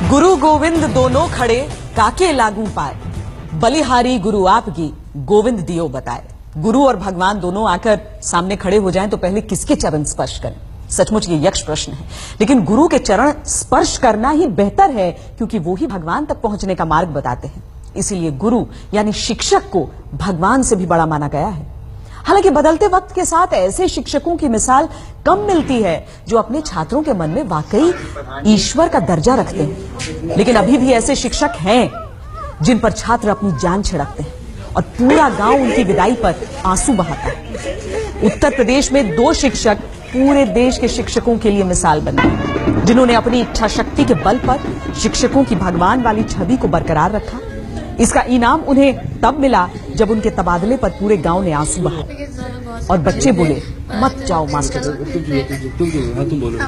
गुरु गोविंद दोनों खड़े काके लागू पाए, बलिहारी गुरु आपकी गोविंद दियो बताए। गुरु और भगवान दोनों आकर सामने खड़े हो जाएं तो पहले किसके चरण स्पर्श करें? सचमुच ये यक्ष प्रश्न है, लेकिन गुरु के चरण स्पर्श करना ही बेहतर है, क्योंकि वो ही भगवान तक पहुंचने का मार्ग बताते हैं। इसीलिए गुरु यानी शिक्षक को भगवान से भी बड़ा माना गया है। हालांकि बदलते वक्त के साथ ऐसे शिक्षकों की मिसाल कम मिलती है जो अपने छात्रों के मन में वाकई ईश्वर का दर्जा रखते हैं, लेकिन अभी भी ऐसे शिक्षक हैं जिन पर छात्र अपनी जान छिड़कते हैं और पूरा गांव उनकी विदाई पर आंसू बहाता है। उत्तर प्रदेश में 2 शिक्षक पूरे देश के शिक्षकों के लिए मिसाल बने, जिन्होंने अपनी इच्छा शक्ति के बल पर शिक्षकों की भगवान वाली छवि को बरकरार रखा। इसका इनाम उन्हें तब मिला जब उनके तबादले पर पूरे गांव ने आंसू बहाए और बच्चे बोले, मत जाओ मास्टर। तुम बोलो।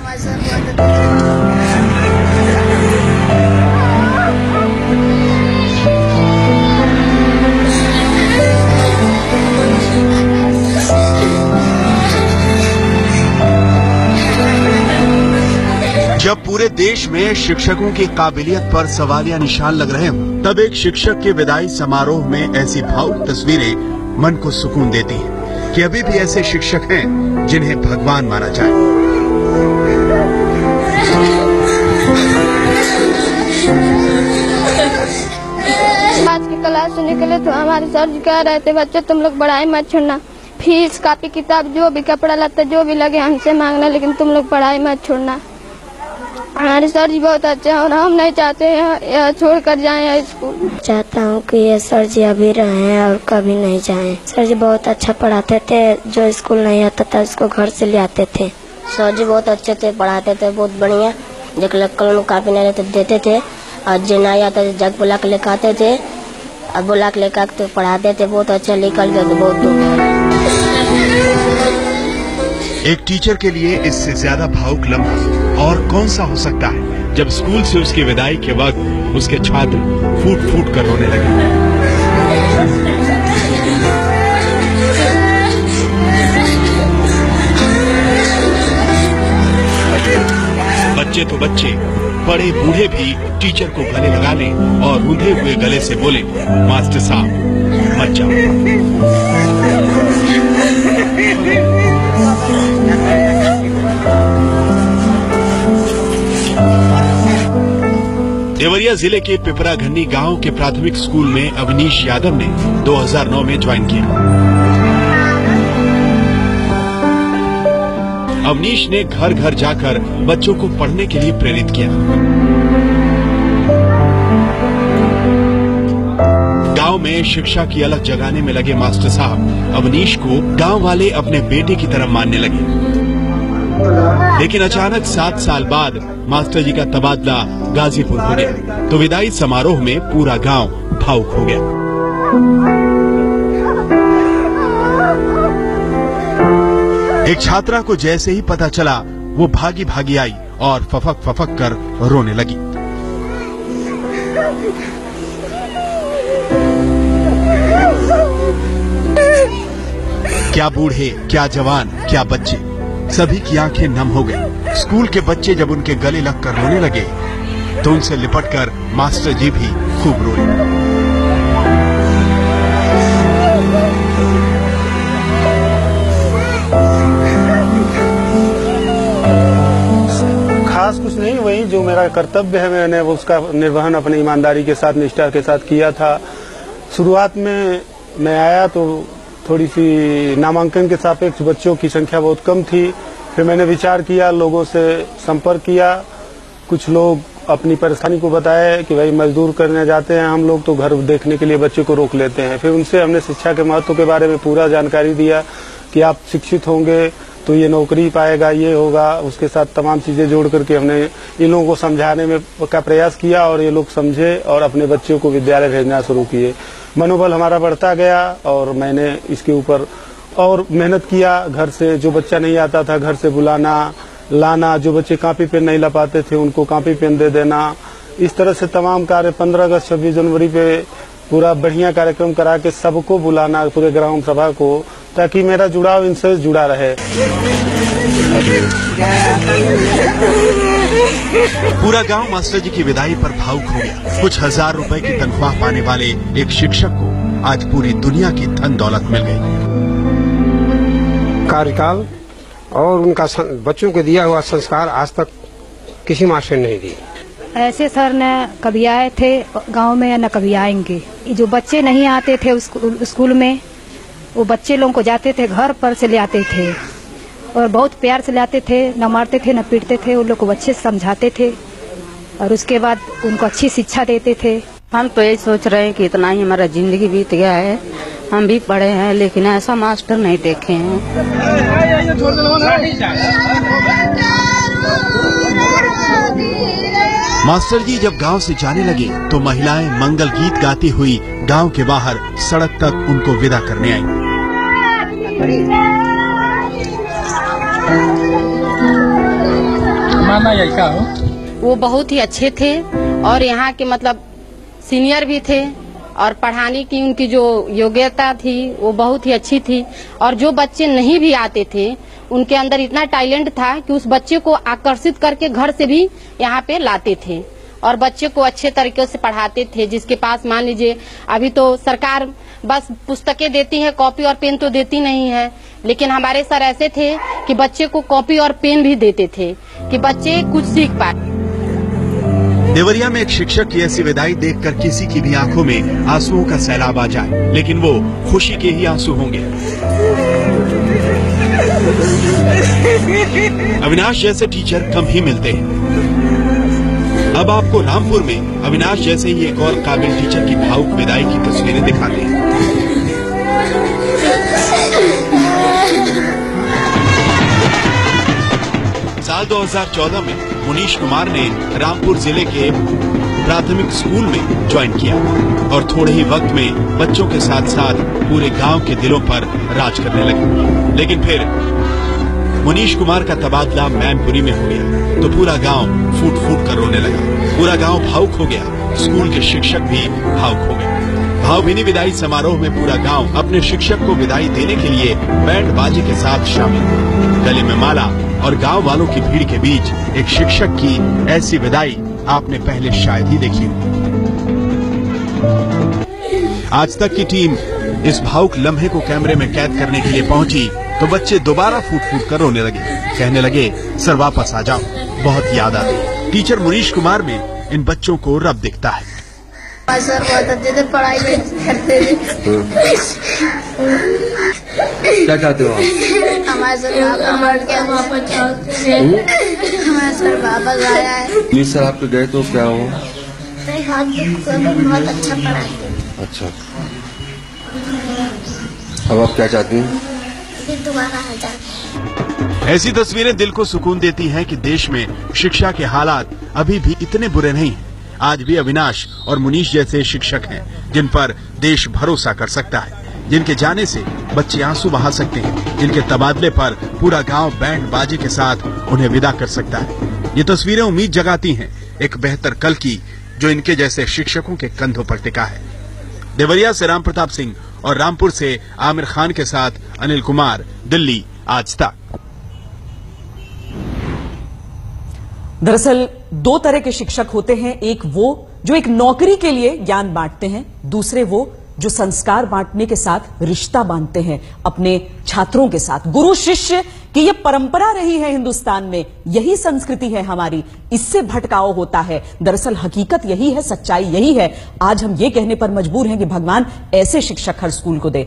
जब पूरे देश में शिक्षकों की काबिलियत पर सवालिया निशान लग रहे हों, तब एक शिक्षक के विदाई समारोह में ऐसी भावुक तस्वीरें मन को सुकून देती हैं कि अभी भी ऐसे शिक्षक हैं जिन्हें भगवान माना जाए। आज की क्लास से निकले तो हमारे सर जी कह रहे थे, बच्चे तुम लोग पढ़ाई मत छोड़ना, फीस कापी किताब जो भी कपड़ा लत्ता जो भी लगे हमसे मांगना, लेकिन तुम लोग पढ़ाई मत छोड़ना। हमारे सर जी बहुत अच्छे हैं और हम नहीं चाहते हैं छोड़ कर जाए स्कूल। चाहता हूँ कि ये सर जी अभी रहे और कभी नहीं जाएं। सर जी बहुत अच्छा पढ़ाते थे, जो स्कूल नहीं आता था उसको घर से ले आते थे। सर जी बहुत अच्छे थे, पढ़ाते थे बहुत बढ़िया। जो कलम कापी नहीं रहते देते थे और जो नहीं आता जग बुला के लेकर आते थे और बुला के लेकर तो पढ़ाते थे। बहुत अच्छा निकल गए थे बहुत दूर। एक टीचर के लिए इससे ज्यादा भावुक लम्हा और कौन सा हो सकता है जब स्कूल से उसकी विदाई के वक्त उसके छात्र फूट फूट कर रोने लगे। बच्चे तो बच्चे, बड़े बूढ़े भी टीचर को गले लगा लें और रूंधे हुए गले से बोले, मास्टर साहब मत जाओ। देवरिया जिले के पिपराघन्नी गांव के प्राथमिक स्कूल में अवनीश यादव ने 2009 में ज्वाइन किया। अवनीश ने घर घर जाकर बच्चों को पढ़ने के लिए प्रेरित किया। गांव में शिक्षा की अलग जगाने में लगे मास्टर साहब अवनीश को गांव वाले अपने बेटे की तरह मानने लगे। लेकिन अचानक 7 साल बाद मास्टर जी का तबादला गाजीपुर हो गया, तो विदाई समारोह में पूरा गांव भावुक हो गया। एक छात्रा को जैसे ही पता चला, वो भागी भागी आई और फफक फफक कर रोने लगी। क्या बूढ़े, क्या जवान, क्या बच्चे, सभी की आंखें नम हो गई। स्कूल के बच्चे जब उनके गले लगकर रोने लगे तो उनसे लिपटकर मास्टर जी भी खूब रोए। खास कुछ नहीं, वही जो मेरा कर्तव्य है मैंने उसका निर्वहन अपनी ईमानदारी के साथ, निष्ठा के साथ किया था। शुरुआत में मैं आया तो थोड़ी सी नामांकन के सापेक्ष बच्चों की संख्या बहुत कम थी। फिर मैंने विचार किया, लोगों से संपर्क किया। कुछ लोग अपनी परेशानी को बताया कि भाई मजदूर करने जाते हैं हम लोग तो घर देखने के लिए बच्चे को रोक लेते हैं। फिर उनसे हमने शिक्षा के महत्व के बारे में पूरा जानकारी दिया कि आप शिक्षित होंगे तो ये नौकरी पाएगा, ये होगा। उसके साथ तमाम चीजें जोड़ करके हमने इन लोगों को समझाने में का प्रयास किया और ये लोग समझे और अपने बच्चों को विद्यालय भेजना शुरू किए। मनोबल हमारा बढ़ता गया और मैंने इसके ऊपर और मेहनत किया। घर से जो बच्चा नहीं आता था घर से बुलाना लाना, जो बच्चे कॉपी पेन नहीं ला पाते थे उनको कॉपी पेन दे देना। इस तरह से तमाम कार्य 15 अगस्त 26 जनवरी पे पूरा बढ़िया कार्यक्रम करा के सबको बुलाना, पूरे ग्राम सभा को, ताकि मेरा जुड़ाव इनसे जुड़ा रहे। पूरा गांव मास्टर जी की विदाई पर भावुक हो गया। कुछ हजार रुपए की तनख्वाह पाने वाले एक शिक्षक को आज पूरी दुनिया की धन दौलत मिल गई। कार्यकाल और उनका बच्चों को दिया हुआ संस्कार आज तक किसी मास्टर ने नहीं दी। ऐसे सर न कभी आए थे गांव में या न कभी आएंगे। जो बच्चे नहीं आते थे स्कूल में, वो बच्चे लोगों को जाते थे घर पर से ले आते थे और बहुत प्यार से ले आते थे, न मारते थे न पीटते थे। उन लोग को अच्छे से समझाते थे और उसके बाद उनको अच्छी शिक्षा देते थे। हम तो यही सोच रहे हैं कि इतना ही हमारा जिंदगी बीत गया है, हम भी पढ़े हैं लेकिन ऐसा मास्टर नहीं देखे हैं। मास्टर जी जब गांव से जाने लगे तो महिलाएं मंगल गीत गाती हुई गांव के बाहर सड़क तक उनको विदा करने आई। वो बहुत ही अच्छे थे और यहाँ के मतलब सीनियर भी थे और पढ़ाने की उनकी जो योग्यता थी वो बहुत ही अच्छी थी। और जो बच्चे नहीं भी आते थे उनके अंदर इतना टैलेंट था कि उस बच्चे को आकर्षित करके घर से भी यहाँ पे लाते थे और बच्चे को अच्छे तरीके से पढ़ाते थे। जिसके पास मान लीजिए अभी तो सरकार बस पुस्तकें देती है, कॉपी और पेन तो देती नहीं है, लेकिन हमारे सर ऐसे थे कि बच्चे को कॉपी और पेन भी देते थे कि बच्चे कुछ सीख पाए। देवरिया में एक शिक्षक की ऐसी विदाई देखकर किसी की भी आंखों में आंसुओं का सैलाब आ जाए, लेकिन वो खुशी के ही आंसू होंगे। अविनाश जैसे टीचर कम ही मिलते हैं। अब आपको रामपुर में अविनाश जैसे ही एक और काबिल टीचर की भावुक विदाई की तस्वीरें दिखाते हैं। साल 2014 में मुनीश कुमार ने रामपुर जिले के प्राथमिक स्कूल में ज्वाइन किया और थोड़े ही वक्त में बच्चों के साथ साथ पूरे गांव के दिलों पर राज करने लगे। लेकिन फिर मुनीश कुमार का तबादला मैनपुरी में हो गया तो पूरा गांव फूट फूट कर रोने लगा। पूरा गांव भावुक हो गया, स्कूल के शिक्षक भी भावुक हो गए। भावभीनी विदाई समारोह में पूरा गांव अपने शिक्षक को विदाई देने के लिए बैंड बाजे के साथ शामिल। गले में माला और गांव वालों की भीड़ के बीच एक शिक्षक की ऐसी विदाई आपने पहले शायद ही देखी हो। आज तक की टीम इस भावुक लम्हे को कैमरे में कैद करने के लिए पहुंची तो बच्चे दोबारा फूट फूट कर रोने लगे, कहने लगे सर वापस आ जाओ, बहुत याद आती। टीचर मुनीश कुमार में इन बच्चों को रब दिखता है। सर बहुत अच्छे से पढ़ाई करते थे। क्या चाहते हो आप? हमारे सर वापस आया है। पुलिस सर आपके गए तो क्या हो? बहुत अच्छा पढ़ाते। अच्छा, अब आप क्या चाहती हैं? दोबारा आ जाते। ऐसी तस्वीरें दिल को सुकून देती हैं कि देश में शिक्षा के हालात अभी भी इतने बुरे नहीं हैं। आज भी अविनाश और मुनीश जैसे शिक्षक हैं जिन पर देश भरोसा कर सकता है, जिनके जाने से बच्चे आंसू बहा सकते हैं, जिनके तबादले पर पूरा गांव बैंड बाजे के साथ उन्हें विदा कर सकता है। ये तस्वीरें उम्मीद जगाती हैं एक बेहतर कल की, जो इनके जैसे शिक्षकों के कंधों पर टिका है। देवरिया से राम प्रताप सिंह और रामपुर से आमिर खान के साथ अनिल कुमार, दिल्ली आज तक। दरअसल दो तरह के शिक्षक होते हैं, एक वो जो एक नौकरी के लिए ज्ञान बांटते हैं, दूसरे वो जो संस्कार बांटने के साथ रिश्ता बांधते हैं अपने छात्रों के साथ। गुरु शिष्य की ये परंपरा रही है हिंदुस्तान में, यही संस्कृति है हमारी, इससे भटकाव होता है। दरअसल हकीकत यही है, सच्चाई यही है। आज हम ये कहने पर मजबूर हैं कि भगवान ऐसे शिक्षक हर स्कूल को दे।